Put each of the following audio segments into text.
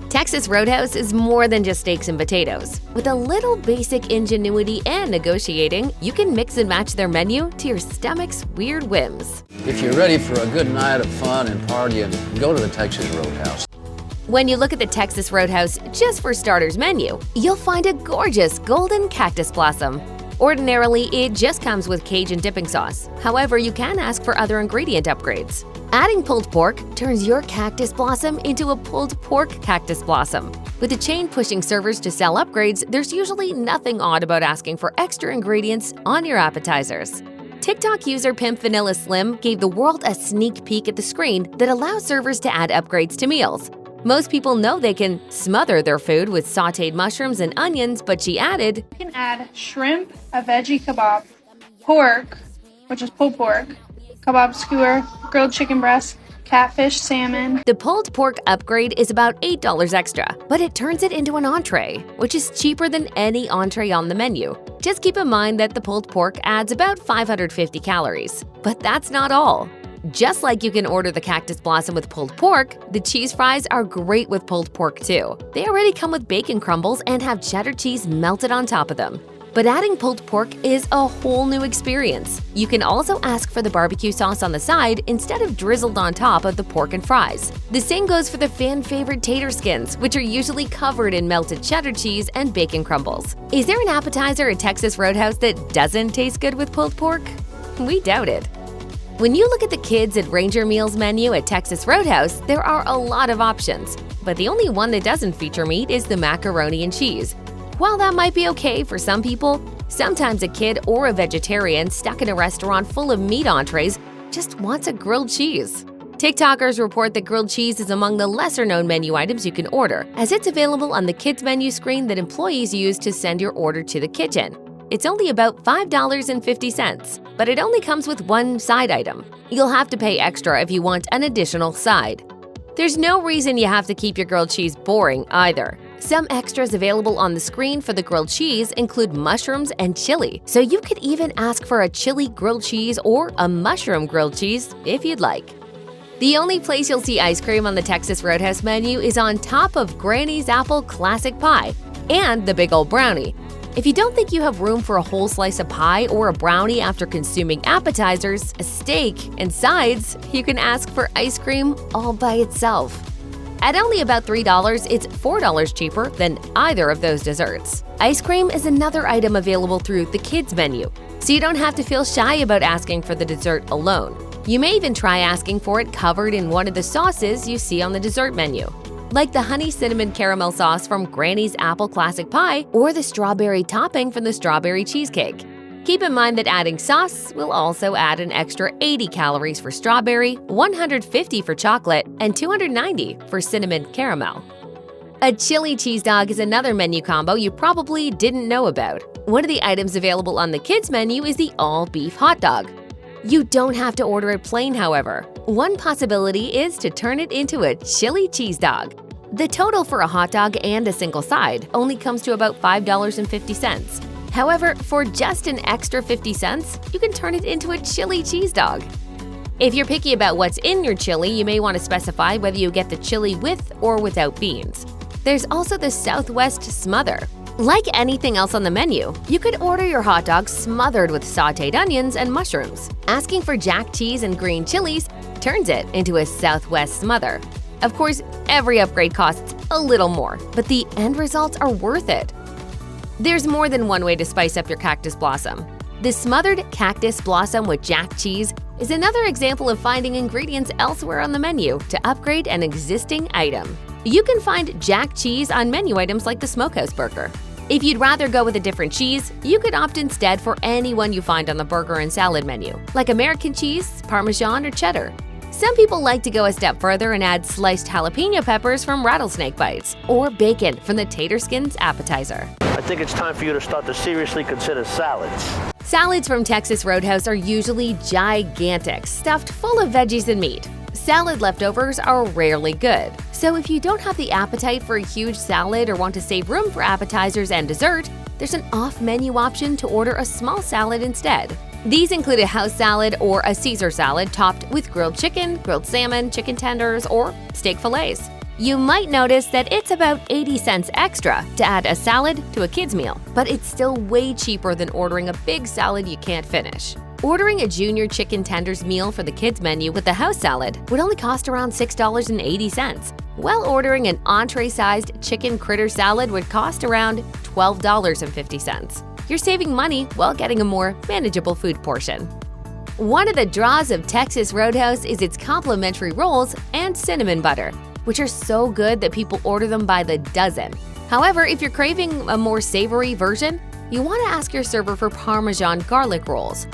Texas Roadhouse is more than just steaks and potatoes. With a little basic ingenuity and negotiating, you can mix and match their menu to your stomach's weird whims. If you're ready for a good night of fun and partying, go to the Texas Roadhouse. When you look at the Texas Roadhouse just for starters menu, you'll find a gorgeous golden cactus blossom. Ordinarily, it just comes with Cajun dipping sauce. However, you can ask for other ingredient upgrades. Adding pulled pork turns your cactus blossom into a pulled pork cactus blossom. With the chain pushing servers to sell upgrades, there's usually nothing odd about asking for extra ingredients on your appetizers. TikTok user Pimp Vanilla Slim gave the world a sneak peek at the screen that allows servers to add upgrades to meals. Most people know they can smother their food with sautéed mushrooms and onions, but she added, You can add shrimp, a veggie kebab, pork, which is pulled pork, kebab skewer, grilled chicken breast, catfish, salmon. The pulled pork upgrade is about $8 extra, but it turns it into an entree, which is cheaper than any entree on the menu. Just keep in mind that the pulled pork adds about 550 calories. But that's not all. Just like you can order the cactus blossom with pulled pork, the cheese fries are great with pulled pork too. They already come with bacon crumbles and have cheddar cheese melted on top of them. But adding pulled pork is a whole new experience. You can also ask for the barbecue sauce on the side instead of drizzled on top of the pork and fries. The same goes for the fan-favorite tater skins, which are usually covered in melted cheddar cheese and bacon crumbles. Is there an appetizer at Texas Roadhouse that doesn't taste good with pulled pork? We doubt it. When you look at the Kids at Ranger Meals menu at Texas Roadhouse, there are a lot of options, but the only one that doesn't feature meat is the macaroni and cheese. While that might be okay for some people, sometimes a kid or a vegetarian stuck in a restaurant full of meat entrees just wants a grilled cheese. TikTokers report that grilled cheese is among the lesser-known menu items you can order, as it's available on the kids' menu screen that employees use to send your order to the kitchen. It's only about $5.50, but it only comes with one side item. You'll have to pay extra if you want an additional side. There's no reason you have to keep your grilled cheese boring either. Some extras available on the screen for the grilled cheese include mushrooms and chili, so you could even ask for a chili grilled cheese or a mushroom grilled cheese if you'd like. The only place you'll see ice cream on the Texas Roadhouse menu is on top of Granny's Apple Classic Pie and the Big Ol' Brownie. If you don't think you have room for a whole slice of pie or a brownie after consuming appetizers, a steak, and sides, you can ask for ice cream all by itself. At only about $3, it's $4 cheaper than either of those desserts. Ice cream is another item available through the kids menu, so you don't have to feel shy about asking for the dessert alone. You may even try asking for it covered in one of the sauces you see on the dessert menu, like the honey cinnamon caramel sauce from Granny's Apple Classic Pie or the strawberry topping from the strawberry cheesecake. Keep in mind that adding sauce will also add an extra 80 calories for strawberry, 150 for chocolate, and 290 for cinnamon caramel. A chili cheese dog is another menu combo you probably didn't know about. One of the items available on the kids menu is the all-beef hot dog. You don't have to order it plain, however. One possibility is to turn it into a chili cheese dog. The total for a hot dog and a single side only comes to about $5.50. However, for just an extra 50 cents, you can turn it into a chili cheese dog. If you're picky about what's in your chili, you may want to specify whether you get the chili with or without beans. There's also the Southwest Smother. Like anything else on the menu, you could order your hot dog smothered with sautéed onions and mushrooms. Asking for jack cheese and green chilies turns it into a Southwest Smother. Of course, every upgrade costs a little more, but the end results are worth it. There's more than one way to spice up your cactus blossom. The smothered cactus blossom with jack cheese is another example of finding ingredients elsewhere on the menu to upgrade an existing item. You can find jack cheese on menu items like the Smokehouse burger. If you'd rather go with a different cheese, you could opt instead for any one you find on the burger and salad menu, like American cheese, Parmesan, or cheddar. Some people like to go a step further and add sliced jalapeno peppers from rattlesnake bites, or bacon from the tater skins appetizer. I think it's time for you to start to seriously consider salads. Salads from Texas Roadhouse are usually gigantic, stuffed full of veggies and meat. Salad leftovers are rarely good, so if you don't have the appetite for a huge salad or want to save room for appetizers and dessert, there's an off-menu option to order a small salad instead. These include a house salad or a Caesar salad topped with grilled chicken, grilled salmon, chicken tenders, or steak fillets. You might notice that it's about 80 cents extra to add a salad to a kid's meal, but it's still way cheaper than ordering a big salad you can't finish. Ordering a junior chicken tenders meal for the kids menu with a house salad would only cost around $6.80, while ordering an entree-sized chicken critter salad would cost around $12.50. You're saving money while getting a more manageable food portion. One of the draws of Texas Roadhouse is its complimentary rolls and cinnamon butter, which are so good that people order them by the dozen. However, if you're craving a more savory version, you want to ask your server for Parmesan garlic rolls.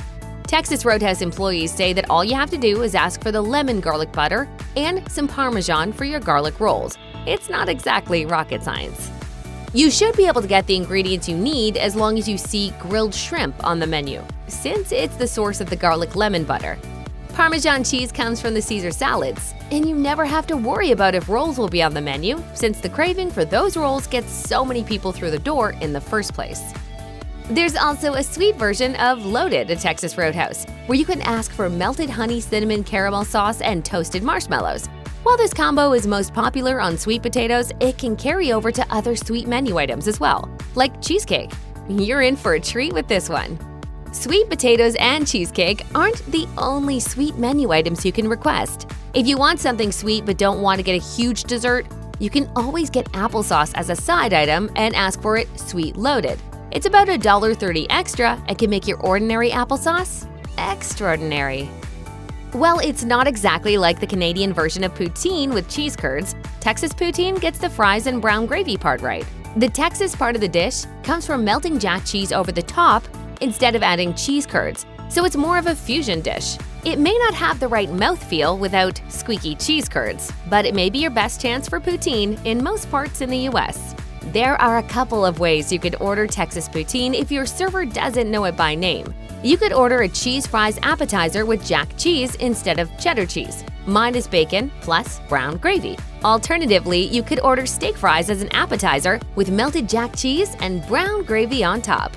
Texas Roadhouse employees say that all you have to do is ask for the lemon garlic butter and some Parmesan for your garlic rolls. It's not exactly rocket science. You should be able to get the ingredients you need as long as you see grilled shrimp on the menu, since it's the source of the garlic lemon butter. Parmesan cheese comes from the Caesar salads, and you never have to worry about if rolls will be on the menu, since the craving for those rolls gets so many people through the door in the first place. There's also a sweet version of Loaded at Texas Roadhouse, where you can ask for melted honey cinnamon caramel sauce and toasted marshmallows. While this combo is most popular on sweet potatoes, it can carry over to other sweet menu items as well, like cheesecake. You're in for a treat with this one. Sweet potatoes and cheesecake aren't the only sweet menu items you can request. If you want something sweet but don't want to get a huge dessert, you can always get applesauce as a side item and ask for it sweet loaded. It's about $1.30 extra and can make your ordinary applesauce extraordinary. While it's not exactly like the Canadian version of poutine with cheese curds, Texas poutine gets the fries and brown gravy part right. The Texas part of the dish comes from melting jack cheese over the top instead of adding cheese curds, so it's more of a fusion dish. It may not have the right mouthfeel without squeaky cheese curds, but it may be your best chance for poutine in most parts in the US. There are a couple of ways you could order Texas poutine if your server doesn't know it by name. You could order a cheese fries appetizer with jack cheese instead of cheddar cheese. Mine is bacon plus brown gravy. Alternatively, you could order steak fries as an appetizer with melted jack cheese and brown gravy on top.